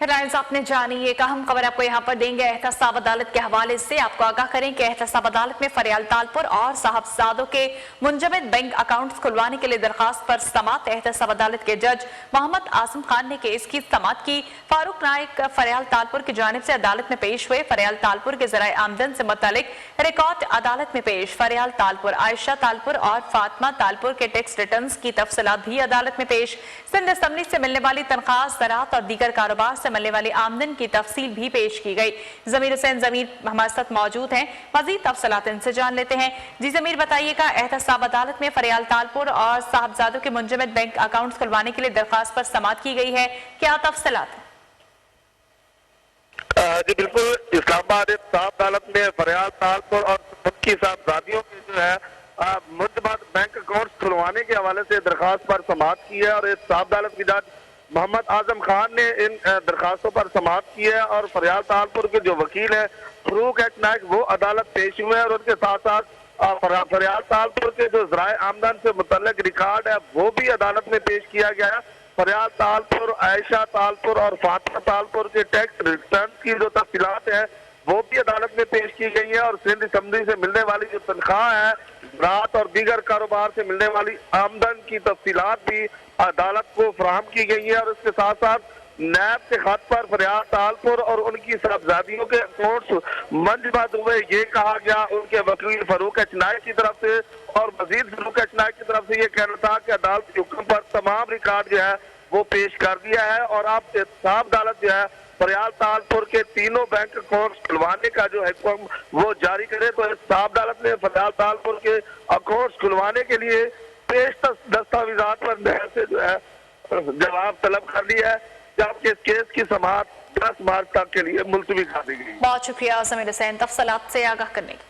Headlines आपने जानी। एक अहम खबर आपको यहाँ पर देंगे। एहतसाब अदालत के हवाले से आपको आगाह करें कि एहतसाब अदालत में फरियाल तालपुर और साहबजादों के मुंजमद बैंक अकाउंट्स खुलवाने के लिए दरखास्त पर समात। एहतसाब अदालत के जज मोहम्मद आजम खान ने केस की समात की। फारूक नाइक फरियाल तालपुर की जानिब से अदालत में पेश हुए। फरियाल तालपुर के जराए आमदन से मुतालिक रिकॉर्ड अदालत में पेश। फरियाल तालपुर, आयशा तालपुर और फातिमा तालपुर के टैक्स रिटर्न्स की तफसीलात भी अदालत में पेश। सिंध असम्बली से मिलने वाली तनख्वाह, ज़राअत और दीगर कारोबार से मिलने वाली आमदन की तफसील भी पेश की गई। जमीर हुसैन जमीर हमारे साथ मौजूद हैं, मजीद तफसीलात इनसे जान लेते हैं। जी जमीर, बताइएगा, एहतसाब अदालत में फरियाल तालपुर और साहबजादों के मुंजमद बैंक अकाउंट्स खुलवाने के लिए दरखास्त पर समात की गई है, क्या तफसीलात है? जी बिल्कुल, इस्लामाबाद एहतसाब अदालत में फरियाल तालपुर और उनकी साहबजादियों के जो है मुंजमद बैंक अकाउंट्स खुलवाने के हवाले से दरखास्त पर समात की है और एहतसाब अदालत की जज मोहम्मद आजम खान ने इन दरखास्तों पर समात की है। और फरियाल तालपुर के जो वकील है फारूक नाइक वो अदालत पेश हुए हैं और उनके साथ साथ फरियाल तालपुर के जो ज़राए आमदन से मुतल्लिक रिकॉर्ड है वो भी अदालत में पेश किया गया है। फरियाल तालपुर, आयशा तालपुर और फातिमा तालपुर के टैक्स रिटर्न की जो तफसीलात है वो भी अदालत में पेश की गई है। और सिंध असम्बली से मिलने वाली जो तनख्वाह है, रात और दीगर कारोबार से मिलने वाली आमदन की तफसीलात भी अदालत को फराहम की गई है। और इसके साथ साथ नैब के खत पर फरियाल तालपुर और उनकी साहबजादियों के अकाउंट्स मंजमद हुए, ये कहा गया उनके वकील फारूक नाइक की तरफ से। और मजीद फारूक नाइक की तरफ से ये कहना था कि अदालत के हुक्म पर तमाम रिकॉर्ड जो है वो पेश कर दिया है और अब एहतसाब अदालत जो है फरियाल तालपुर के तीनों बैंक अकाउंट्स खुलवाने का जो हुक्म वो जारी करे। तो एहतसाब अदालत ने फरियाल तालपुर के अकाउंट्स खुलवाने के लिए पेश दस्तावेजात पर नहर से जो है जवाब तलब कर लिया है, जबकि इस केस की समाअत 10 मार्च तक के लिए मुलतवी कर दी गई। बहुत शुक्रिया जमीर हुसैन तफसीलात से आगाह करने की।